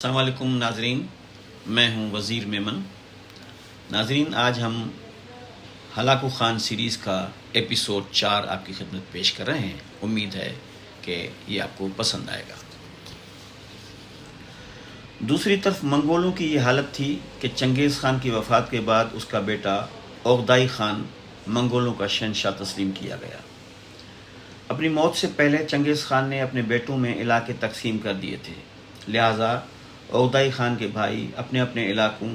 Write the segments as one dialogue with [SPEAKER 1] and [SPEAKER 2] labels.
[SPEAKER 1] السلام علیکم ناظرین، میں ہوں وزیر میمن۔ ناظرین، آج ہم ہلاکو خان سیریز کا ایپیسوڈ 4 آپ کی خدمت پیش کر رہے ہیں۔ امید ہے کہ یہ آپ کو پسند آئے گا۔ دوسری طرف منگولوں کی یہ حالت تھی کہ چنگیز خان کی وفات کے بعد اس کا بیٹا اوغدائی خان منگولوں کا شہنشاہ تسلیم کیا گیا۔ اپنی موت سے پہلے چنگیز خان نے اپنے بیٹوں میں علاقے تقسیم کر دیے تھے، لہٰذا اوغدائی خان کے بھائی اپنے اپنے علاقوں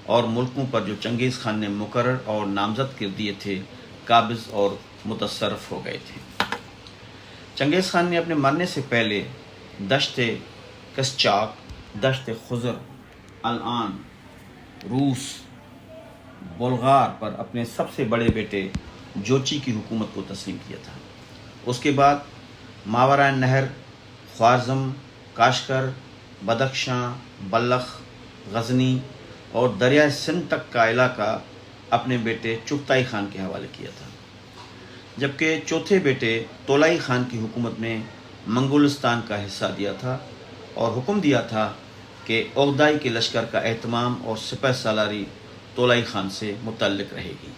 [SPEAKER 1] اور ملکوں پر جو چنگیز خان نے مقرر اور نامزد کر دیے تھے قابض اور متصرف ہو گئے تھے۔ چنگیز خان نے اپنے مرنے سے پہلے دشت قزچاق، دشت خزر، الان، روس، بلغار پر اپنے سب سے بڑے بیٹے جوچی کی حکومت کو تسلیم کیا تھا۔ اس کے بعد ماورائے نہر، خوارزم، کاشکر، بدخشاں، بلخ، غزنی اور دریائے سندھ تک کا علاقہ اپنے بیٹے چغتائی خان کے حوالے کیا تھا، جبکہ چوتھے بیٹے تولائی خان کی حکومت میں منگولستان کا حصہ دیا تھا اور حکم دیا تھا کہ اوغدائی کے لشکر کا اہتمام اور سپہ سالاری تولائی خان سے متعلق رہے گی۔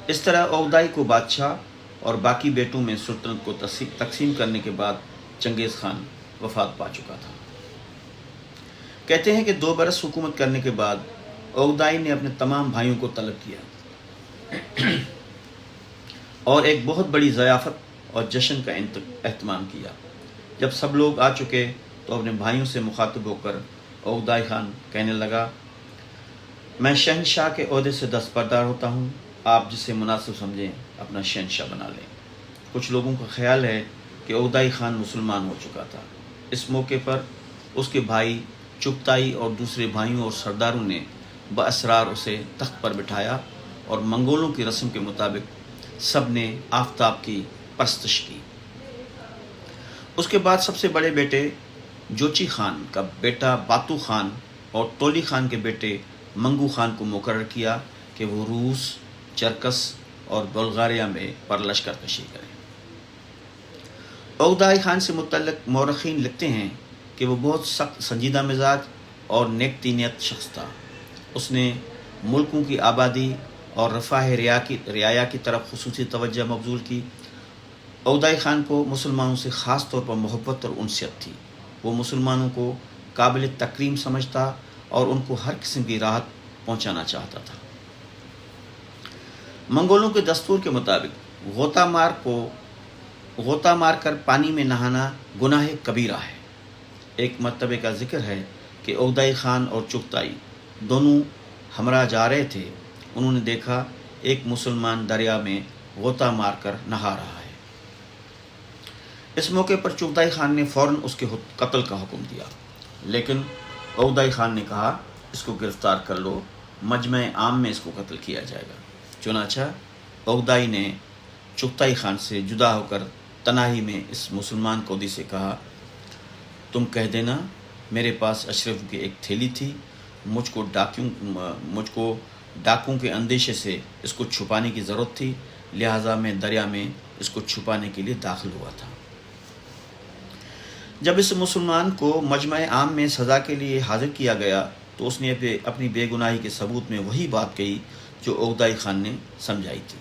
[SPEAKER 1] اس طرح اوغدائی کو بادشاہ اور باقی بیٹوں میں سلطنت کو تقسیم کرنے کے بعد چنگیز خان وفات پا چکا تھا۔ کہتے ہیں کہ 2 برس حکومت کرنے کے بعد اوغدائی نے اپنے تمام بھائیوں کو طلب کیا اور ایک بہت بڑی ضیافت اور جشن کا اہتمام کیا۔ جب سب لوگ آ چکے تو اپنے بھائیوں سے مخاطب ہو کر اوغدائی خان کہنے لگا، میں شہنشاہ کے عہدے سے دستبردار ہوتا ہوں، آپ جسے مناسب سمجھیں اپنا شہنشاہ بنا لیں۔ کچھ لوگوں کا خیال ہے کہ اوغدائی خان مسلمان ہو چکا تھا۔ اس موقع پر اس کے بھائی چغتائی اور دوسرے بھائیوں اور سرداروں نے باسرار اسے تخت پر بٹھایا اور منگولوں کی رسم کے مطابق سب نے آفتاب کی پرستش کی۔ اس کے بعد سب سے بڑے بیٹے جوچی خان کا بیٹا باتو خان اور تولی خان کے بیٹے منگو خان کو مقرر کیا کہ وہ روس، چرکس اور بلغاریہ میں پر لشکر کشی کریں۔ اوغدائی خان سے متعلق مورخین لکھتے ہیں کہ وہ بہت سخت سنجیدہ مزاج اور نیک طینت شخص تھا۔ اس نے ملکوں کی آبادی اور رفاہ رعایا کی طرف خصوصی توجہ مبذول کی۔ اوغدائی خان کو مسلمانوں سے خاص طور پر محبت اور انسیت تھی۔ وہ مسلمانوں کو قابل تکریم سمجھتا اور ان کو ہر قسم کی راحت پہنچانا چاہتا تھا۔ منگولوں کے دستور کے مطابق غوطہ مار کر پانی میں نہانا گناہ کبیرہ ہے۔ ایک مرتبہ کا ذکر ہے کہ اوغدائی خان اور چغتائی دونوں ہمراہ جا رہے تھے۔ انہوں نے دیکھا ایک مسلمان دریا میں غوطہ مار کر نہا رہا ہے۔ اس موقع پر چغتائی خان نے فوراً اس کے قتل کا حکم دیا، لیکن اوغدائی خان نے کہا اس کو گرفتار کر لو، مجمع عام میں اس کو قتل کیا جائے گا۔ چنانچہ اوغدائی نے چغتائی خان سے جدا ہو کر تنہائی میں اس مسلمان قیدی سے کہا، تم کہہ دینا میرے پاس اشرف کی ایک تھیلی تھی، مجھ کو ڈاکوں کے اندیشے سے اس کو چھپانے کی ضرورت تھی، لہٰذا میں دریا میں اس کو چھپانے کے لیے داخل ہوا تھا۔ جب اس مسلمان کو مجمع عام میں سزا کے لیے حاضر کیا گیا تو اس نے اپنی بے گناہی کے ثبوت میں وہی بات کہی جو اوغدائی خان نے سمجھائی تھی۔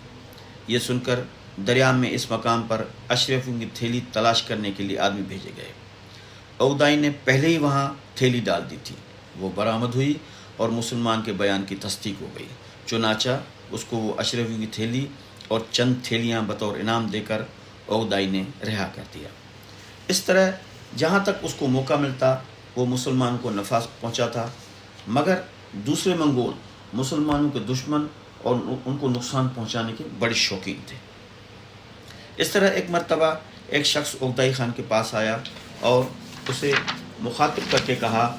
[SPEAKER 1] یہ سن کر دریا میں اس مقام پر اشرفیوں کی تھیلی تلاش کرنے کے لیے آدمی بھیجے گئے۔ اوغدائی نے پہلے ہی وہاں تھیلی ڈال دی تھی، وہ برآمد ہوئی اور مسلمان کے بیان کی تصدیق ہو گئی۔ چنانچہ اس کو وہ اشرفیوں کی تھیلی اور چند تھیلیاں بطور انعام دے کر اوغدائی نے رہا کر دیا۔ اس طرح جہاں تک اس کو موقع ملتا وہ مسلمانوں کو نفع پہنچاتا، مگر دوسرے منگول مسلمانوں کے دشمن اور ان کو نقصان پہنچانے کے بڑے شوقین تھے۔ اس طرح ایک مرتبہ ایک شخص اوغدائی خان کے پاس آیا اور اسے مخاطب کر کے کہا،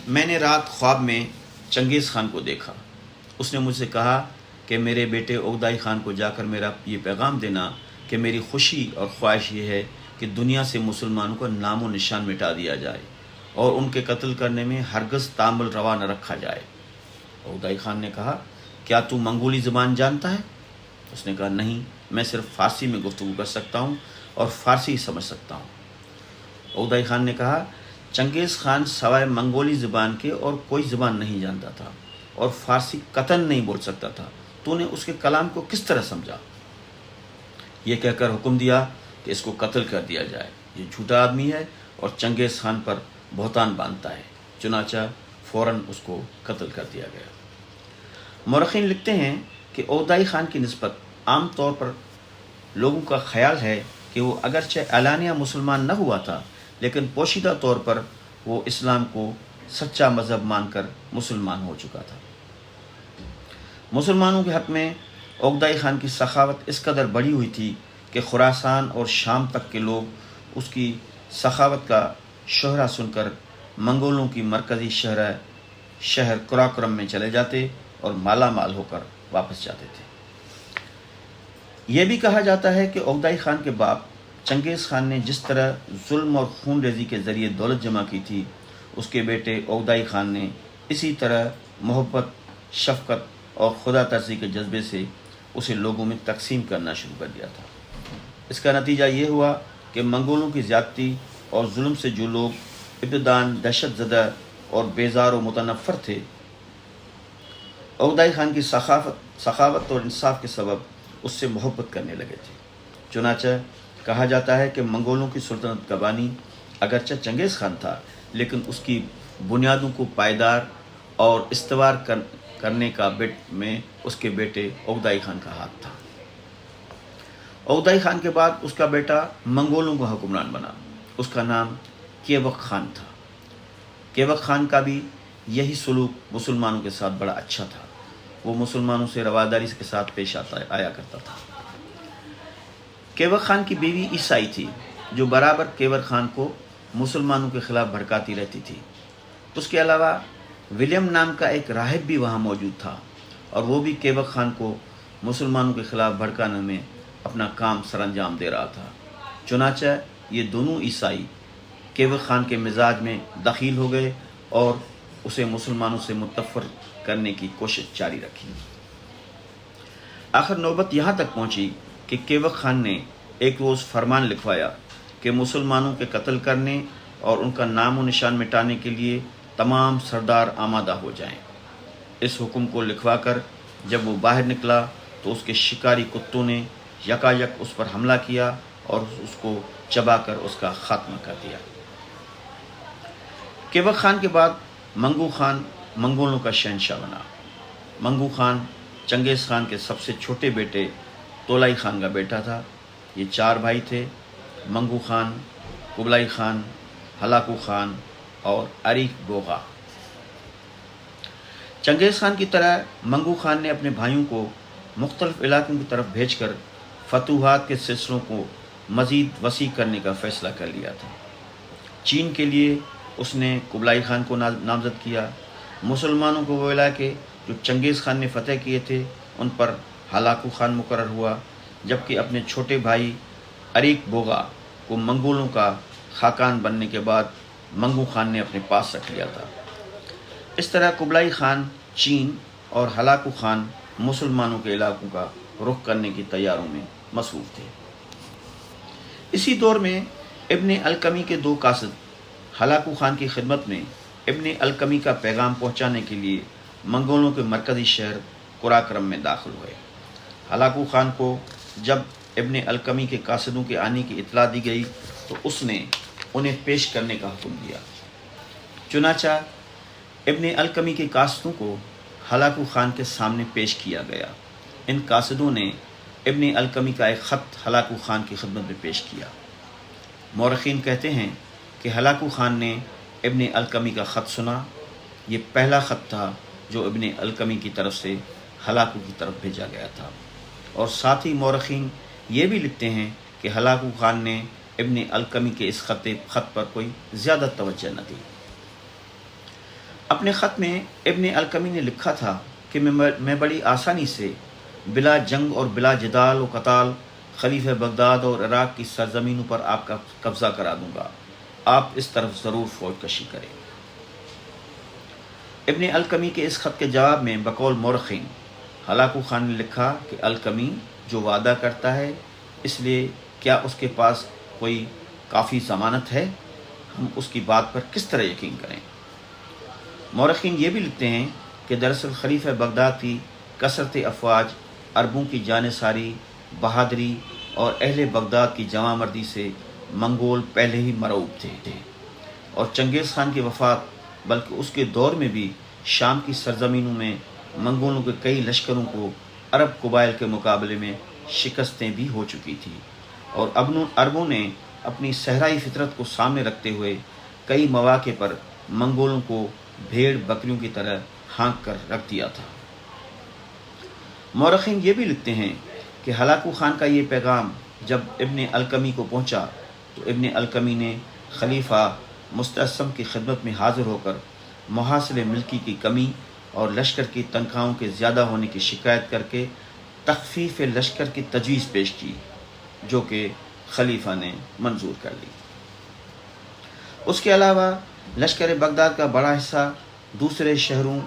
[SPEAKER 1] میں نے رات خواب میں چنگیز خان کو دیکھا۔ اس نے مجھ سے کہا کہ میرے بیٹے اوغدائی خان کو جا کر میرا یہ پیغام دینا کہ میری خوشی اور خواہش یہ ہے کہ دنیا سے مسلمانوں کا نام و نشان مٹا دیا جائے اور ان کے قتل کرنے میں ہرگز تامل روا نہ رکھا جائے۔ اوغدائی خان نے کہا، کیا تو منگولی زبان جانتا ہے؟ اس نے کہا، نہیں، میں صرف فارسی میں گفتگو کر سکتا ہوں اور فارسی سمجھ سکتا ہوں۔ اوغدائی خان نے کہا، چنگیز خان سوائے منگولی زبان کے اور کوئی زبان نہیں جانتا تھا اور فارسی قطعاً نہیں بول سکتا تھا، تو نے اس کے کلام کو کس طرح سمجھا؟ یہ کہہ کر حکم دیا کہ اس کو قتل کر دیا جائے، یہ جھوٹا آدمی ہے اور چنگیز خان پر بہتان باندھتا ہے۔ چنانچہ فوراً اس کو قتل کر دیا گیا۔ مورخین لکھتے ہیں کہ عقدائی خان کی نسبت عام طور پر لوگوں کا خیال ہے کہ وہ اگرچہ اعلانیہ مسلمان نہ ہوا تھا، لیکن پوشیدہ طور پر وہ اسلام کو سچا مذہب مان کر مسلمان ہو چکا تھا۔ مسلمانوں کے حق میں عقدائی خان کی سخاوت اس قدر بڑھی ہوئی تھی کہ خراسان اور شام تک کے لوگ اس کی سخاوت کا شہرہ سن کر منگولوں کی مرکزی شہر قراقرم میں چلے جاتے اور مالا مال ہو کر واپس جاتے تھے۔ یہ بھی کہا جاتا ہے کہ عقدائی خان کے باپ چنگیز خان نے جس طرح ظلم اور خون ریزی کے ذریعے دولت جمع کی تھی، اس کے بیٹے عقدائی خان نے اسی طرح محبت، شفقت اور خدا ترسی کے جذبے سے اسے لوگوں میں تقسیم کرنا شروع کر دیا تھا۔ اس کا نتیجہ یہ ہوا کہ منگولوں کی زیادتی اور ظلم سے جو لوگ ابتداً دہشت زدہ اور بیزار و متنفر تھے، عقدائی خان کی سخاوت اور انصاف کے سبب اس سے محبت کرنے لگے تھے۔ چنانچہ کہا جاتا ہے کہ منگولوں کی سلطنت کا بانی اگرچہ چنگیز خان تھا، لیکن اس کی بنیادوں کو پائیدار اور استوار کرنے کا میں اس کے بیٹے عقدائی خان کا ہاتھ تھا۔ عقدائی خان کے بعد اس کا بیٹا منگولوں کا حکمران بنا۔ اس کا نام کیوک خان تھا۔ کیوک خان کا بھی یہی سلوک مسلمانوں کے ساتھ بڑا اچھا تھا۔ وہ مسلمانوں سے رواداری کے ساتھ پیش آیا کرتا تھا۔ کیوک خان کی بیوی عیسائی تھی، جو برابر کیوک خان کو مسلمانوں کے خلاف بھڑکاتی رہتی تھی۔ اس کے علاوہ ولیم نام کا ایک راہب بھی وہاں موجود تھا، اور وہ بھی کیوک خان کو مسلمانوں کے خلاف بھڑکانے میں اپنا کام سر انجام دے رہا تھا۔ چنانچہ یہ دونوں عیسائی کیوک خان کے مزاج میں دخیل ہو گئے اور اسے مسلمانوں سے متفرق کرنے کی کوشش جاری رکھی۔ آخر نوبت یہاں تک پہنچی کہ کیوک خان نے ایک روز فرمان لکھوایا کہ مسلمانوں کے قتل کرنے اور ان کا نام و نشان مٹانے کے لیے تمام سردار آمادہ ہو جائیں۔ اس حکم کو لکھوا کر جب وہ باہر نکلا تو اس کے شکاری کتوں نے یکایک اس پر حملہ کیا اور اس کو چبا کر اس کا خاتمہ کر دیا۔ کیوک خان کے بعد منگو خان منگولوں کا شہنشاہ بنا۔ منگو خان چنگیز خان کے سب سے چھوٹے بیٹے تولائی خان کا بیٹا تھا۔ یہ 4 بھائی تھے: منگو خان، قبلائی خان، ہلاکو خان اور اریک بوغا۔ چنگیز خان کی طرح منگو خان نے اپنے بھائیوں کو مختلف علاقوں کی طرف بھیج کر فتوحات کے سلسلوں کو مزید وسیع کرنے کا فیصلہ کر لیا تھا۔ چین کے لیے اس نے قبلائی خان کو نامزد کیا۔ مسلمانوں کو وہ علاقے جو چنگیز خان نے فتح کیے تھے ان پر ہلاکو خان مقرر ہوا، جبکہ اپنے چھوٹے بھائی اریک بوغا کو منگولوں کا خاقان بننے کے بعد منگو خان نے اپنے پاس رکھ لیا تھا۔ اس طرح قبلائی خان چین اور ہلاکو خان مسلمانوں کے علاقوں کا رخ کرنے کی تیاریوں میں مصروف تھے۔ اسی دور میں ابن القمی کے 2 قاصد ہلاکو خان کی خدمت میں ابن القمی کا پیغام پہنچانے کے لیے منگولوں کے مرکزی شہر قراقرم میں داخل ہوئے۔ ہلاکو خان کو جب ابن القمی کے قاصدوں کے آنے کی اطلاع دی گئی تو اس نے انہیں پیش کرنے کا حکم دیا۔ چنانچہ ابن القمی کے قاصدوں کو ہلاکو خان کے سامنے پیش کیا گیا۔ ان قاصدوں نے ابن القمی کا ایک خط ہلاکو خان کی خدمت میں پیش کیا۔ مورخین کہتے ہیں کہ ہلاکو خان نے ابن القمی کا خط سنا۔ یہ پہلا خط تھا جو ابن القمی کی طرف سے ہلاکو کی طرف بھیجا گیا تھا، اور ساتھ ہی مورخین یہ بھی لکھتے ہیں کہ ہلاکو خان نے ابن القمی کے اس خط پر کوئی زیادہ توجہ نہ دی۔ اپنے خط میں ابن القمی نے لکھا تھا کہ میں بڑی آسانی سے بلا جنگ اور بلا جدال و قتال خلیفہ بغداد اور عراق کی سرزمینوں پر آپ کا قبضہ کرا دوں گا، آپ اس طرف ضرور فوج کشی کریں۔ ابن القمی کے اس خط کے جواب میں بقول مورخین ہلاکو خان نے لکھا کہ القمی جو وعدہ کرتا ہے، اس لیے کیا اس کے پاس کوئی کافی ضمانت ہے؟ ہم اس کی بات پر کس طرح یقین کریں؟ مورخین یہ بھی لکھتے ہیں کہ دراصل خلیفہ بغداد کی کثرت افواج، عربوں کی جانثاری، بہادری اور اہل بغداد کی جوان مردی سے منگول پہلے ہی مرعوب تھے، اور چنگیز خان کی وفات بلکہ اس کے دور میں بھی شام کی سرزمینوں میں منگولوں کے کئی لشکروں کو عرب قبائل کے مقابلے میں شکستیں بھی ہو چکی تھی، اور عربوں نے اپنی صحرائی فطرت کو سامنے رکھتے ہوئے کئی مواقع پر منگولوں کو بھیڑ بکریوں کی طرح ہانک کر رکھ دیا تھا۔ مورخین یہ بھی لکھتے ہیں کہ ہلاکو خان کا یہ پیغام جب ابن القمی کو پہنچا تو ابن القمی نے خلیفہ مستعصم کی خدمت میں حاضر ہو کر محاصل ملکی کی کمی اور لشکر کی تنخواہوں کے زیادہ ہونے کی شکایت کر کے تخفیف لشکر کی تجویز پیش کی، جو کہ خلیفہ نے منظور کر لی۔ اس کے علاوہ لشکر بغداد کا بڑا حصہ دوسرے شہروں،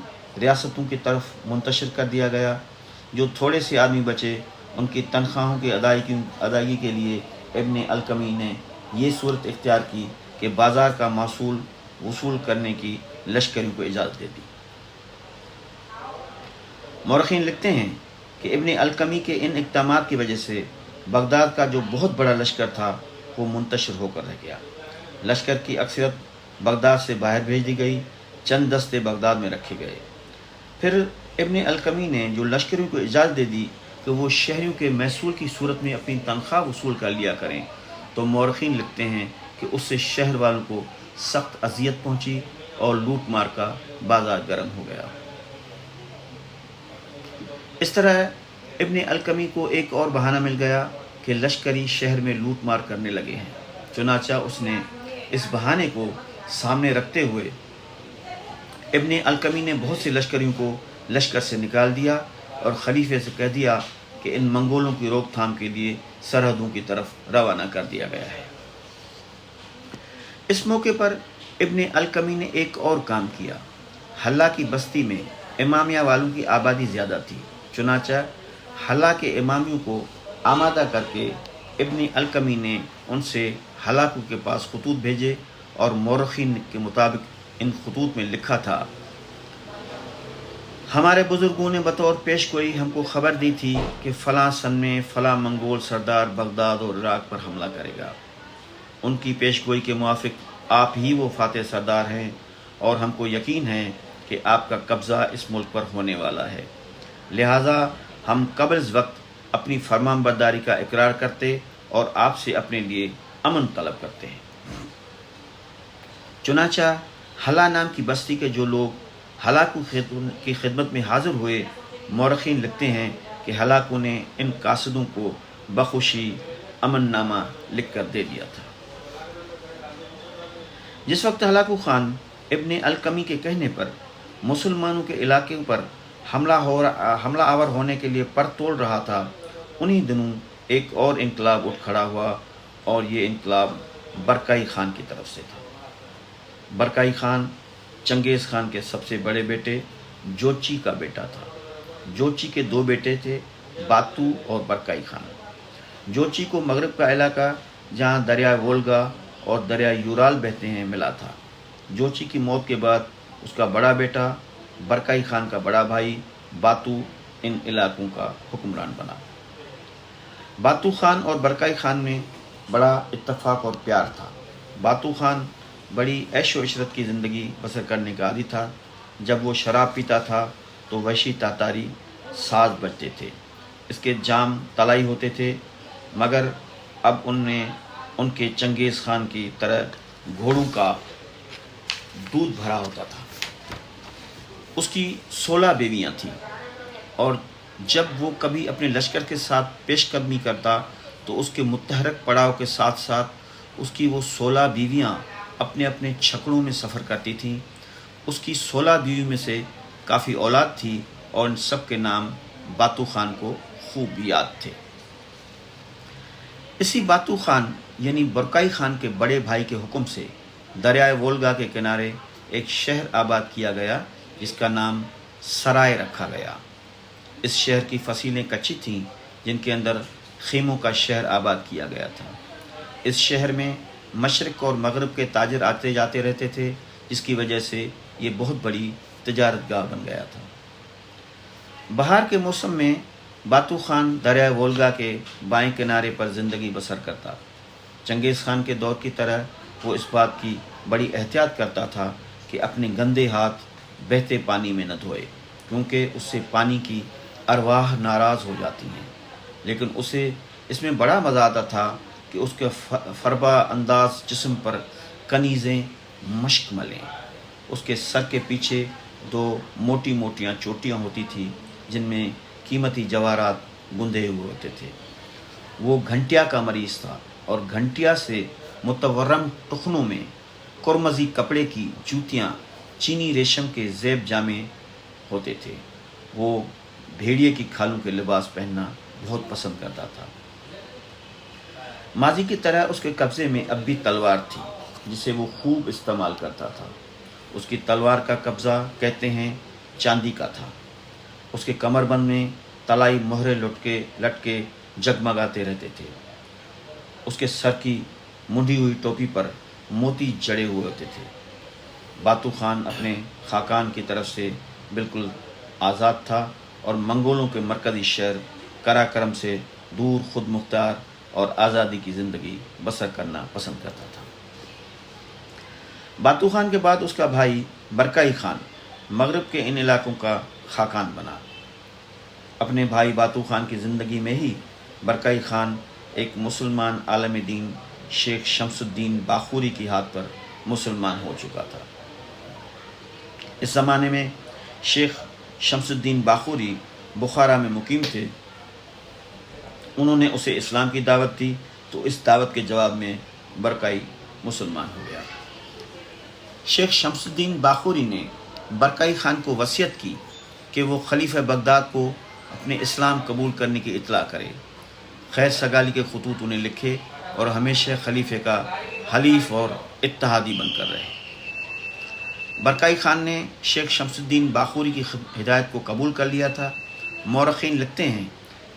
[SPEAKER 1] ریاستوں کی طرف منتشر کر دیا گیا۔ جو تھوڑے سے آدمی بچے، ان کی تنخواہوں کی ادائیگی کے لیے ابن القمی نے یہ صورت اختیار کی کہ بازار کا محصول وصول کرنے کی لشکریوں کو اجازت دے دی۔ مورخین لکھتے ہیں کہ ابن القمی کے ان اقدامات کی وجہ سے بغداد کا جو بہت بڑا لشکر تھا وہ منتشر ہو کر رہ گیا۔ لشکر کی اکثریت بغداد سے باہر بھیج دی گئی، چند دستے بغداد میں رکھے گئے۔ پھر ابن القمی نے جو لشکریوں کو اجازت دے دی کہ وہ شہریوں کے محصول کی صورت میں اپنی تنخواہ وصول کر لیا کریں، تو مورخین لکھتے ہیں کہ اس سے شہر والوں کو سخت اذیت پہنچی اور لوٹ مار کا بازار گرم ہو گیا۔ اس طرح ابن القمی کو ایک اور بہانہ مل گیا کہ لشکری شہر میں لوٹ مار کرنے لگے ہیں، چنانچہ اس نے اس بہانے کو سامنے رکھتے ہوئے ابن القمی نے بہت سے لشکریوں کو لشکر سے نکال دیا اور خلیفے سے کہہ دیا کہ ان منگولوں کی روک تھام کے لیے سرحدوں کی طرف روانہ کر دیا گیا ہے۔ اس موقع پر ابن القمی نے ایک اور کام کیا۔ حلہ کی بستی میں امامیہ والوں کی آبادی زیادہ تھی، چنانچہ حلہ کے امامیوں کو آمادہ کر کے ابن القمی نے ان سے ہلاکو کے پاس خطوط بھیجے، اور مورخین کے مطابق ان خطوط میں لکھا تھا: ہمارے بزرگوں نے بطور پیش گوئی ہم کو خبر دی تھی کہ فلاں سن میں فلاں منگول سردار بغداد اور عراق پر حملہ کرے گا۔ ان کی پیش گوئی کے موافق آپ ہی وہ فاتح سردار ہیں، اور ہم کو یقین ہے کہ آپ کا قبضہ اس ملک پر ہونے والا ہے، لہٰذا ہم قبل از وقت اپنی فرمان برداری کا اقرار کرتے اور آپ سے اپنے لیے امن طلب کرتے ہیں۔ چنانچہ حلہ نام کی بستی کے جو لوگ ہلاکو کی خدمت میں حاضر ہوئے، مورخین لکھتے ہیں کہ ہلاکو نے ان قاصدوں کو بخوشی امن نامہ لکھ کر دے دیا تھا۔ جس وقت ہلاکو خان ابن القمی کے کہنے پر مسلمانوں کے علاقے پر حملہ آور ہونے کے لیے پر توڑ رہا تھا، انہی دنوں ایک اور انقلاب اٹھ کھڑا ہوا، اور یہ انقلاب برکائی خان کی طرف سے تھا۔ برکائی خان چنگیز خان کے سب سے بڑے بیٹے جوچی کا بیٹا تھا۔ جوچی کے دو بیٹے تھے، باتو اور برکائی خان۔ جوچی کو مغرب کا علاقہ جہاں دریائے وولگا اور دریائے یورال بہتے ہیں ملا تھا۔ جوچی کی موت کے بعد اس کا بڑا بیٹا برکائی خان کا بڑا بھائی باتو ان علاقوں کا حکمران بنا۔ باتو خان اور برکائی خان میں بڑا اتفاق اور پیار تھا۔ باتو خان بڑی عیش و عشرت کی زندگی بسر کرنے کا عادی تھا۔ جب وہ شراب پیتا تھا تو وحشی تاتاری ساز بجتے تھے، اس کے جام طلائی ہوتے تھے، مگر اب ان کے چنگیز خان کی طرح گھوڑوں کا دودھ بھرا ہوتا تھا۔ اس کی 16 بیویاں تھیں، اور جب وہ کبھی اپنے لشکر کے ساتھ پیش قدمی کرتا تو اس کے متحرک پڑاؤ کے ساتھ ساتھ اس کی وہ 16 بیویاں اپنے اپنے چھکڑوں میں سفر کرتی تھیں۔ اس کی 16 بیویوں میں سے کافی اولاد تھی، اور ان سب کے نام باتو خان کو خوب یاد تھے۔ اسی باتو خان یعنی برکائی خان کے بڑے بھائی کے حکم سے دریائے وولگا کے کنارے ایک شہر آباد کیا گیا جس کا نام سرائے رکھا گیا۔ اس شہر کی فصیلیں کچی تھیں جن کے اندر خیموں کا شہر آباد کیا گیا تھا۔ اس شہر میں مشرق اور مغرب کے تاجر آتے جاتے رہتے تھے، جس کی وجہ سے یہ بہت بڑی تجارت گاہ بن گیا تھا۔ بہار کے موسم میں باتو خان دریائے وولگا کے بائیں کنارے پر زندگی بسر کرتا۔ چنگیز خان کے دور کی طرح وہ اس بات کی بڑی احتیاط کرتا تھا کہ اپنے گندے ہاتھ بہتے پانی میں نہ دھوئے، کیونکہ اس سے پانی کی ارواح ناراض ہو جاتی ہیں، لیکن اسے اس میں بڑا مزہ آتا تھا کہ اس کے فربا انداز جسم پر کنیزیں مشک ملیں۔ اس کے سر کے پیچھے 2 موٹی موٹیاں چوٹیاں ہوتی تھیں جن میں قیمتی جواہرات گندے ہوئے ہوتے تھے۔ وہ گھنٹیا کا مریض تھا اور گھنٹیا سے متورم ٹخنوں میں کرمزی کپڑے کی جوتیاں چینی ریشم کے زیب جامے ہوتے تھے۔ وہ بھیڑیے کی کھالوں کے لباس پہننا بہت پسند کرتا تھا۔ ماضی کی طرح اس کے قبضے میں اب بھی تلوار تھی جسے وہ خوب استعمال کرتا تھا۔ اس کی تلوار کا قبضہ کہتے ہیں چاندی کا تھا۔ اس کے کمر بند میں طلائی مہرے لٹکے جگمگاتے رہتے تھے۔ اس کے سر کی منڈی ہوئی ٹوپی پر موتی جڑے ہوئے ہوتے تھے۔ باتو خان اپنے خاقان کی طرف سے بالکل آزاد تھا اور منگولوں کے مرکزی شہر قراقرم سے دور خود مختار اور آزادی کی زندگی بسر کرنا پسند کرتا تھا۔ باتو خان کے بعد اس کا بھائی برکائی خان مغرب کے ان علاقوں کا خاقان بنا۔ اپنے بھائی باتو خان کی زندگی میں ہی برکائی خان ایک مسلمان عالم دین شیخ شمس الدین باخوری کی ہاتھ پر مسلمان ہو چکا تھا۔ اس زمانے میں شیخ شمس الدین باخوری بخارا میں مقیم تھے۔ انہوں نے اسے اسلام کی دعوت دی تو اس دعوت کے جواب میں برکائی مسلمان ہو گیا۔ شیخ شمس الدین باخوری نے برکائی خان کو وصیت کی کہ وہ خلیفہ بغداد کو اپنے اسلام قبول کرنے کی اطلاع کرے۔ خیر سگالی کے خطوط انہیں لکھے اور ہمیشہ خلیفہ کا حلیف اور اتحادی بن کر رہے۔ برکائی خان نے شیخ شمس الدین باخوری کی ہدایت کو قبول کر لیا تھا۔ مورخین لکھتے ہیں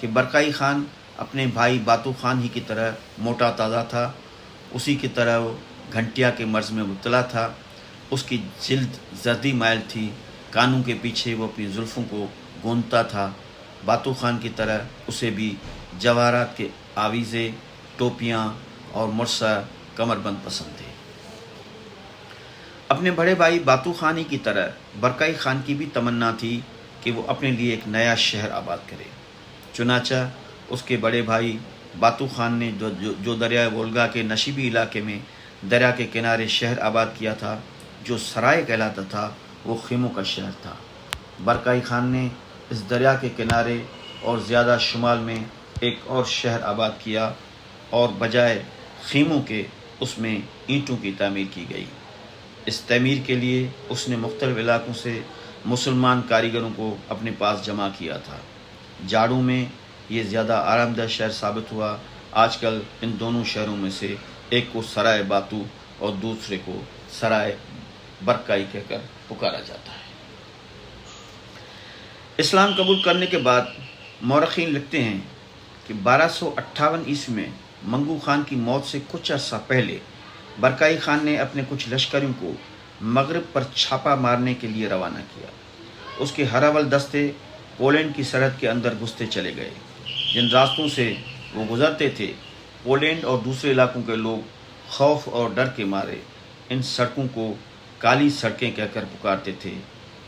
[SPEAKER 1] کہ برکائی خان اپنے بھائی باتو خان ہی کی طرح موٹا تازہ تھا، اسی کی طرح وہ گھنٹیا کے مرض میں مبتلا تھا۔ اس کی جلد زردی مائل تھی، کانوں کے پیچھے وہ اپنی زلفوں کو گوندتا تھا۔ باتو خان کی طرح اسے بھی جواہرات کے آویزے، ٹوپیاں اور مرصع کمر بند پسند تھے۔ اپنے بڑے بھائی باتو خانی کی طرح برکائی خان کی بھی تمنا تھی کہ وہ اپنے لیے ایک نیا شہر آباد کرے۔ چنانچہ اس کے بڑے بھائی باتو خان نے جو دریائے وولگا کے نشیبی علاقے میں دریا کے کنارے شہر آباد کیا تھا، جو سرائے کہلاتا تھا، وہ خیموں کا شہر تھا۔ برکائی خان نے اس دریا کے کنارے اور زیادہ شمال میں ایک اور شہر آباد کیا اور بجائے خیموں کے اس میں اینٹوں کی تعمیر کی گئی۔ اس تعمیر کے لیے اس نے مختلف علاقوں سے مسلمان کاریگروں کو اپنے پاس جمع کیا تھا۔ جاڑوں میں یہ زیادہ آرام دہ شہر ثابت ہوا۔ آج کل ان دونوں شہروں میں سے ایک کو سرائے باتو اور دوسرے کو سرائے برکائی کہہ کر پکارا جاتا ہے۔ اسلام قبول کرنے کے بعد مورخین لکھتے ہیں کہ 1258 عیسوی میں منگو خان کی موت سے کچھ عرصہ پہلے برکائی خان نے اپنے کچھ لشکریوں کو مغرب پر چھاپا مارنے کے لیے روانہ کیا۔ اس کے ہراول دستے پولینڈ کی سرحد کے اندر گھستے چلے گئے۔ جن راستوں سے وہ گزرتے تھے، پولینڈ اور دوسرے علاقوں کے لوگ خوف اور ڈر کے مارے ان سڑکوں کو کالی سڑکیں کہہ کر پکارتے تھے۔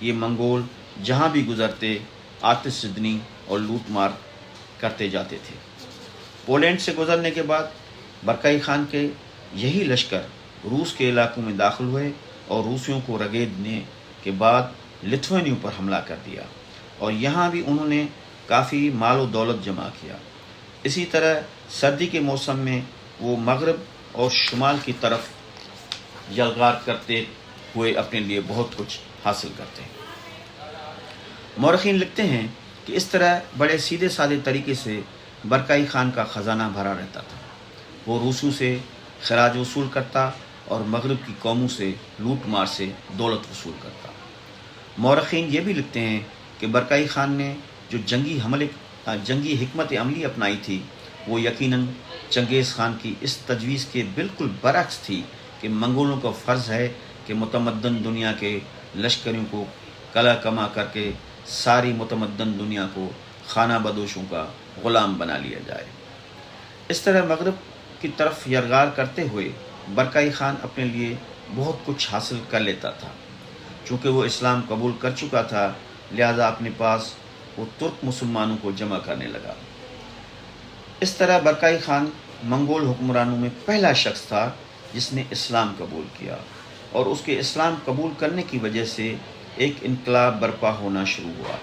[SPEAKER 1] یہ منگول جہاں بھی گزرتے آتش زدنی اور لوٹ مار کرتے جاتے تھے۔ پولینڈ سے گزرنے کے بعد برکائی خان کے یہی لشکر روس کے علاقوں میں داخل ہوئے اور روسیوں کو رگڑنے کے بعد لتھوینیوں پر حملہ کر دیا اور یہاں بھی انہوں نے کافی مال و دولت جمع کیا۔ اسی طرح سردی کے موسم میں وہ مغرب اور شمال کی طرف یلغار کرتے ہوئے اپنے لیے بہت کچھ حاصل کرتے ہیں۔ مورخین لکھتے ہیں کہ اس طرح بڑے سیدھے سادے طریقے سے برکائی خان کا خزانہ بھرا رہتا تھا۔ وہ روسوں سے خراج وصول کرتا اور مغرب کی قوموں سے لوٹ مار سے دولت وصول کرتا۔ مورخین یہ بھی لکھتے ہیں کہ برکائی خان نے جو جنگی حکمت عملی اپنائی تھی، وہ یقیناً چنگیز خان کی اس تجویز کے بالکل برعکس تھی کہ منگولوں کا فرض ہے کہ متمدن دنیا کے لشکریوں کو کلا کما کر کے ساری متمدن دنیا کو خانہ بدوشوں کا غلام بنا لیا جائے۔ اس طرح مغرب کی طرف یرغار کرتے ہوئے برکائی خان اپنے لیے بہت کچھ حاصل کر لیتا تھا۔ چونکہ وہ اسلام قبول کر چکا تھا، لہذا اپنے پاس وہ ترک مسلمانوں کو جمع کرنے لگا۔ اس طرح برکائی خان منگول حکمرانوں میں پہلا شخص تھا جس نے اسلام قبول کیا، اور اس کے اسلام قبول کرنے کی وجہ سے ایک انقلاب برپا ہونا شروع ہوا،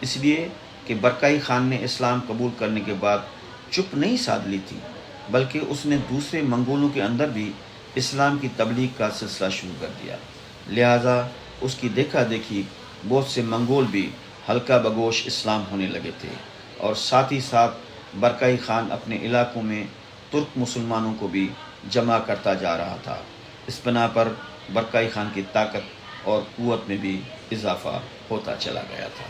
[SPEAKER 1] اس لیے کہ برکائی خان نے اسلام قبول کرنے کے بعد چپ نہیں سادھ لی تھی، بلکہ اس نے دوسرے منگولوں کے اندر بھی اسلام کی تبلیغ کا سلسلہ شروع کر دیا۔ لہٰذا اس کی دیکھا دیکھی بہت سے منگول بھی ہلکا بگوش اسلام ہونے لگے تھے، اور ساتھ ہی ساتھ برکائی خان اپنے علاقوں میں ترک مسلمانوں کو بھی جمع کرتا جا رہا تھا۔ اس بنا پر برکائی خان کی طاقت اور قوت میں بھی اضافہ ہوتا چلا گیا تھا۔